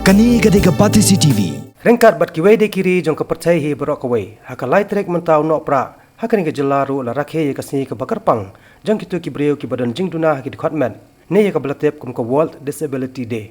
Kani kadeka Batisi TV. Rengkat bat kiwai de kiri jong ka percaya hi berok kawai. Haka lai trek mentau nok pra. Haka ni ka jelaru la rakhe ye kasni ka bakar pang. Jong kitu ki breu ki badan jing duna ki department. Ne ye ka belatep kum ka World Disability Day.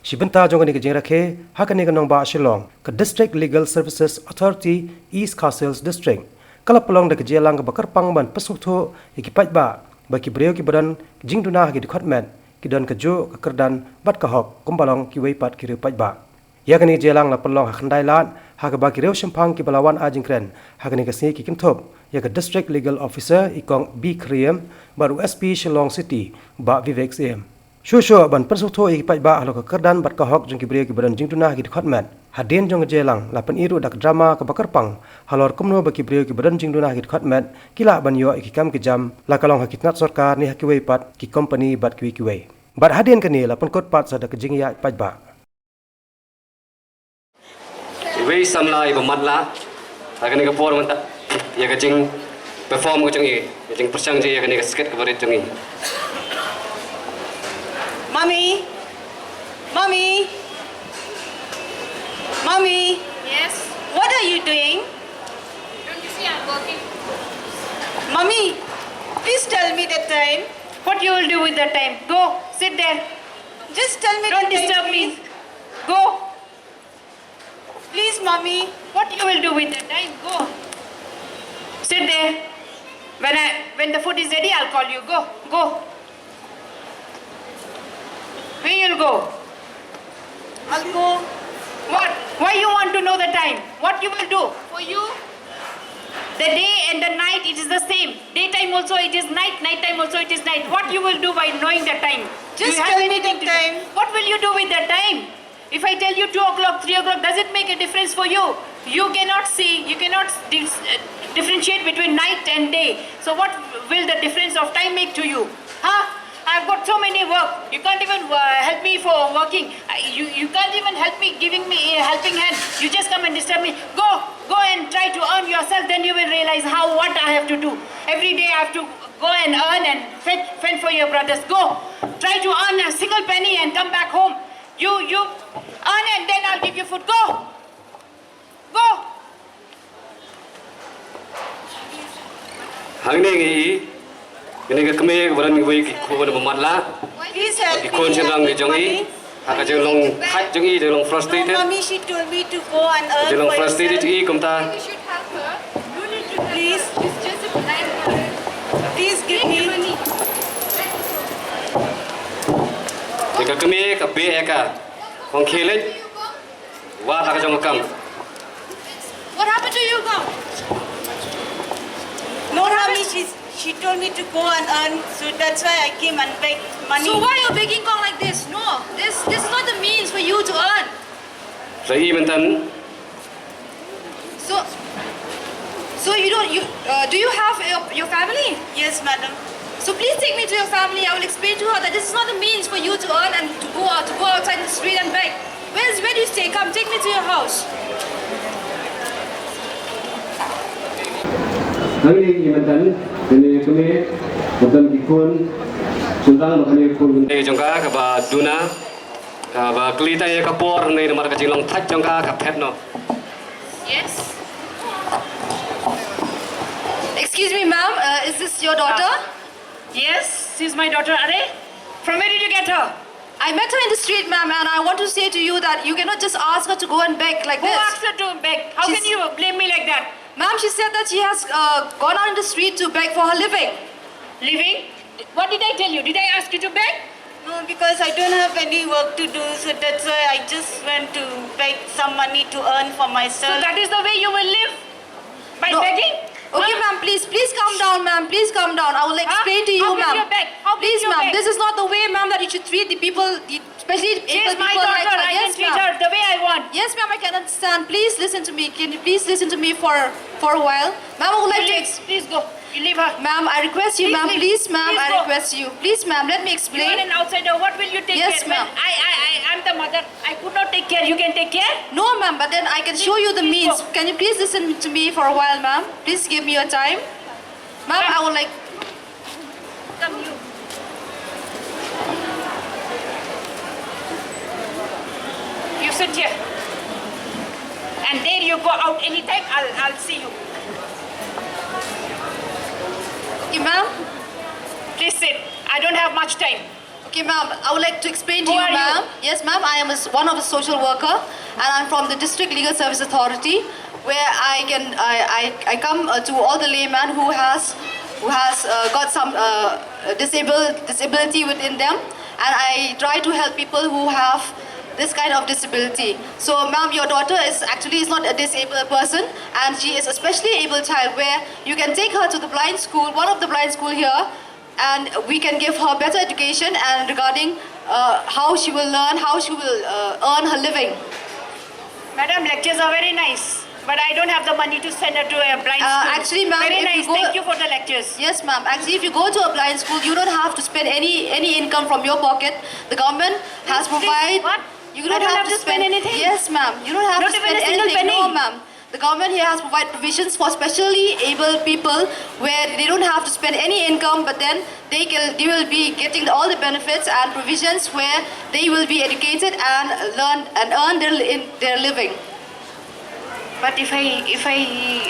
Shibenta jong ni ka jing rakhe haka ni ka nong ba Shillong ka District Legal Services Authority East Castles District. Kala pelong de ka jelang ka bakar pang ban pesukto ye ki paj ba. Ba ki breu ki badan jing duna ki department. Kidan kejo kekerdan bat kahok kumbalong kiwei pat kiri paj ba. Yakni jelang la pelong hakandai lat hak ba kireu sempang ki balawan ajingkren hakni kasni ki kintop ya ka district legal officer ikong B Kriem baru SP Shillong City ba Vivek Sim. Shusho ban persutho ik paj ba halo kekerdan bat kahok jong ki bre ki badan jingtuna ki department. Hadin jong jelang la pen iru dak drama ka bakar pang halor kumno ba ki bre ki badan jingtuna ki department kila ban yo ki kam ki jam la kalong hakitnat sarkar ni hakiwei pat ki company bat kiwei. Bat hadin kani la pen kot pat sada ke jingya paj ba. Wei samla ibu matla, akan ika por mata, ya kacing perform kacing ini, kacing persang je ya kan ika skate kepada kacing ini. Mommy, mommy, mommy. Yes? What are you doing? Don't you see I'm working? Mommy, please tell me the time. What you will do with that time? Go, sit there. Just tell me Don't the time, disturb please. me. Go. Please, mommy. What you will do with that time? Go. Sit there. When the food is ready, I'll call you. Go. Go. Where you'll go? I'll go. What? Why you want to know the time? What you will do? For you? The day and the night, it is the same. Daytime also it is night, nighttime also it is night. What you will do by knowing the time? Do Just you have tell me anything the to do? time. What will you do with the time? If I tell you 2 o'clock, 3 o'clock, does it make a difference for you? You cannot see, you cannot differentiate between night and day. So what will the difference of time make to you? Huh? I've got so many work. You can't even help me for working. You can't even help me, giving me a helping hand. You just come and disturb me. Go and try to earn yourself. Then you will realize what I have to do. Every day I have to go and earn and fend for your brothers. Go. Try to earn a single penny and come back home. You earn and then I'll give you food. Go. Go. Hang ni ngi, ini ke keme kepada ni wei kiko pada matla, Please help me. kikon jenang ni jongi, hak jeng long hat jongi jeng long No, frustrated, mommy, she told me to go and earn jeng long for frustrated yourself. i kumta. You should help her. You need to Please, It's just a blind please give me. money. Jika keme ke be eka, kong kelet, wah hak jeng kam. What happened to you, Gam? No, mommy, she told me to go and earn, so that's why I came and begged money. So why you're begging Kong like this? No, this is not the means for you to earn. Saya mentan, So you don't do you have your family? Yes, madam. So please take me to your family. I will explain to her that this is not the means for you to earn and to go outside the street and beg. Where do you stay? Come, take me to your house. hang ni mentan, ini keme, bukan kikon, sundang bukan kikon. Ini jongka ke ba duna, ke ba kelita ya kapor, ini nama kecil long tak jongka ke pet no. Yes. Excuse me, ma'am. Is this your daughter? Yes, she's my daughter. Are? From where did you get her? I met her in the street, ma'am, and I want to say to you that you cannot just ask her to go and beg like Who this. asked her to beg? How She's- can you blame me like that? Ma'am, she said that she has gone out in the street to beg for her living. Living? What did I tell you? Did I ask you to beg? No, because I don't have any work to do, so that's why I just went to beg some money to earn for So myself. that is the way you will live? By No. begging? Okay, Huh? ma'am, please calm down, ma'am. Please calm down. I will explain to you, How will ma'am. you beg? How will Please, you ma'am, beg? this is not the way, ma'am, that you should treat the people, especially She is my people like daughter. her. I can Yes, treat ma'am. her the way I want. Yes, ma'am, I can understand. Please listen to me. Can you please listen to me for a while? Ma'am, I would like to... Please go. You leave her. Ma'am, I request you, Please ma'am. leave. Please, ma'am, Please I go. request you. Please, ma'am, let me You are explain. an outsider. What will you take Yes, care? ma'am. I'm the mother. I could not take care. You can take care? No, ma'am, but then I can show you the Please means. go. Can you please listen to me for a while, ma'am? Please give me your time. Ma'am, I would like... Come, you. You You sit here. And there you go out anytime. I'll see you. Okay, ma'am. Please sit. I don't have much time. Okay, ma'am. I would like to explain to Who you, are you? ma'am. Yes, ma'am. I am one of the social worker, and I'm from the District Legal Service Authority, where I come to all the laymen who has got some disability within them, and I try to help people who have this kind of disability. So, ma'am, your daughter is not a disabled person, and she is a specially able child, where you can take her to the blind school, one of the blind school here, and we can give her better education and regarding how she will learn, how she will earn her living. Madam, lectures are very nice. But I don't have the money to send her to a blind school. Actually, ma'am, very if nice. you go- Thank you for the lectures. Yes, ma'am. Actually, if you go to a blind school, you don't have to spend any income from your pocket. The government has Please, provided. what? You I don't have to spend anything? Yes, ma'am. You don't have Not to even spend a single anything. penny? No, ma'am. The government here has provided provisions for specially able people where they don't have to spend any income, but then they will be getting all the benefits and provisions where they will be educated and learn and earn their living. But if I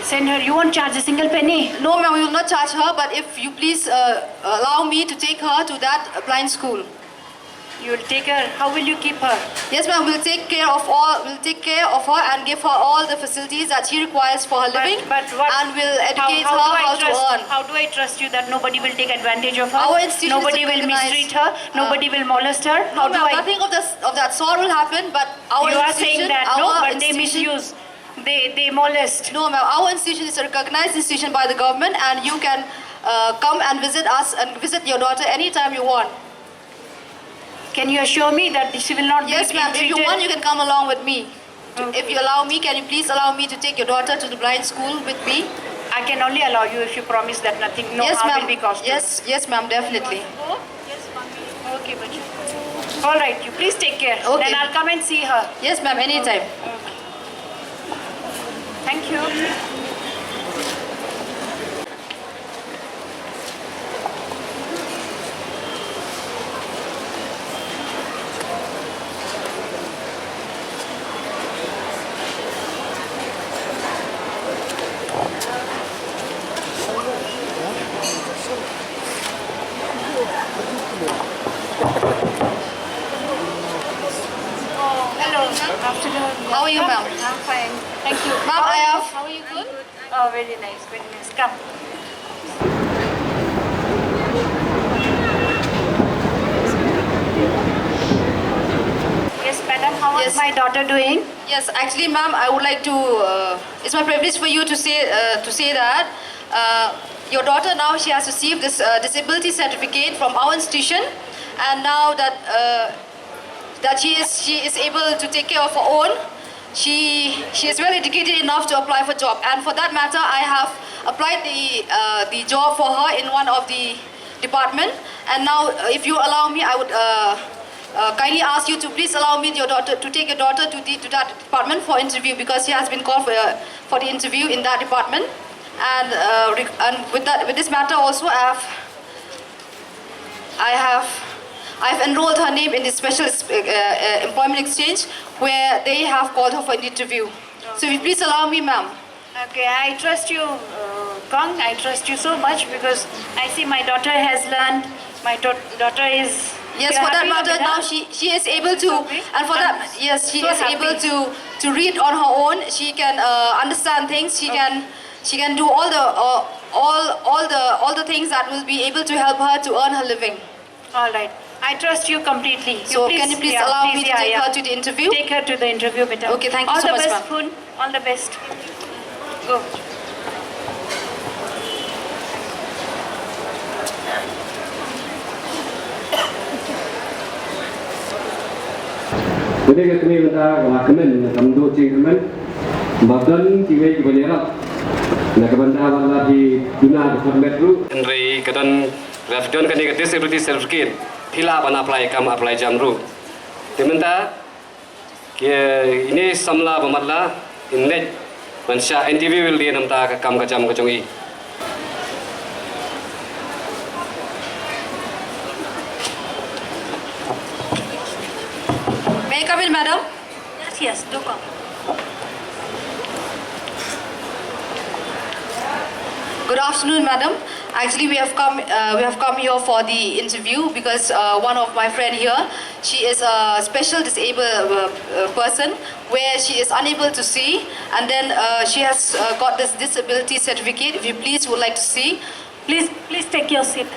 send her, you won't charge a single penny. No, ma'am, we will not charge her, but if you please allow me to take her to that blind school. You will take her. How will you keep her? Yes, ma'am, we'll take care of her and give her all the facilities that she requires for her living. But what? And we'll educate how her do I how to trust, earn. How do I trust you that nobody will take advantage of her? Our institution Nobody is will recognized. mistreat her. Nobody will molest her. No, How do ma'am, I? nothing of that sort will happen, but our You are institution, saying that no, our but they institution- misuse. They molest. No, ma'am, our institution is a recognized institution by the government, and you can come and visit us and visit your daughter anytime you want. Can you assure me that she will not Yes, be ma'am, if you treated? want, you can come along with me. Okay. If you allow me, can you please allow me to take your daughter to the blind school with me? I can only allow you if you promise that nothing, no Yes, harm ma'am. will be caused. to her. Yes, ma'am, definitely. Oh, yes, mommy. Okay, Bachu. All right, you please take care. Okay. Then I'll come and see her. Yes, ma'am, anytime. Thank you. Hello. Afternoon. How are you, ma'am? I'm fine. Thank you. Ma'am, How are I you? have- How are you? Good? Oh, very nice. Very nice. Come. Yes, madam. How is Yes. my daughter doing? Yes, actually, ma'am, I would like to. It's my privilege for you to say that your daughter now she has received this disability certificate from our institution, and now that she is able to take care of her own. She is well educated enough to apply for job, and for that matter, I have applied the job for her in one of the department. And now, if you allow me, I would kindly ask you to please allow me to take your daughter to that department for interview, because she has been called for the interview in that department. And with this matter also, I've enrolled her name in the special employment exchange, where they have called her for an interview. So if you please allow me, ma'am. Okay, I trust you, Kong. I trust you so much because I see my daughter has learned. My daughter is. Yes, You're for that happy with matter, her? now she is able to, Okay. and for I'm that, yes, she so is happy. able to read on her own. She can understand things. She can do all the things that will be able to help her to earn her living. All right. I trust you completely. So can you please allow me to take her to the interview? Take her to the interview, beta. Okay, thank you All so the much, best, ma'am. Poon. All the best. Go. Jadi kami minta kemen kamdu cingkemen badan tiwai kebanyaran. Nah kebanyaran wala di dunia format ru. Henry kedan rafdon kan ini disability certificate. Pila ban apply kam apply jamru. Diminta ini samla bamatla innet mansha NTV will dia namta kam kacam kacungi. May I come in, madam? Yes, do come. Good afternoon, madam. Actually, we have come here for the interview because one of my friend here, she is a special disabled person where she is unable to see, and then she has got this disability certificate. If you please would like to see, Please take your seat.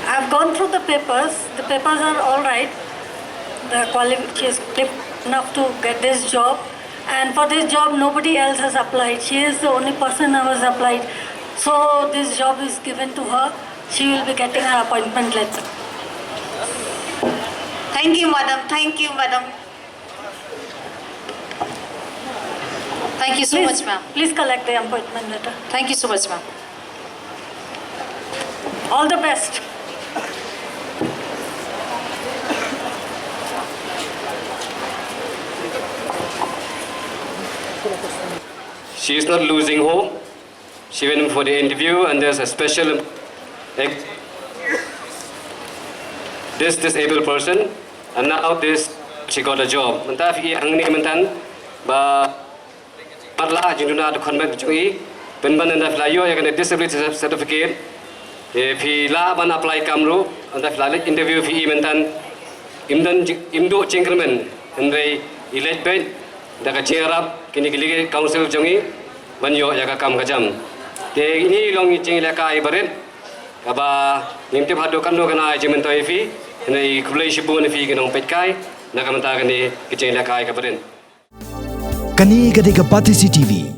I've gone through the papers. The papers are all right. She is qualified enough to get this job. And for this job, nobody else has applied. She is the only person who has applied. So this job is given to her. She will be getting her appointment letter. Thank you, madam. Thank you, madam. thank you so much, ma'am. Please collect the appointment letter. Thank you so much, ma'am. All the best. She is not losing hope. She went for the interview and there's a special this disabled person and now she got a job. Manta fi ang ni mantan ba parla jinduna to convert chui ben ban anda flayo ya kan disability certificate fi la ban apply kamru anda fla interview fi mantan imdo cengkermen andre elect ben daga cherap kini gili council jongi banyo ya ka kam kajam te ini long jing la kai baren aba nimte phado kan do kana jemen toi fi nei kulai shibun fi kinong petkai nakamanta kani kicing la kai ka baren Kani Gadega Pati CTV.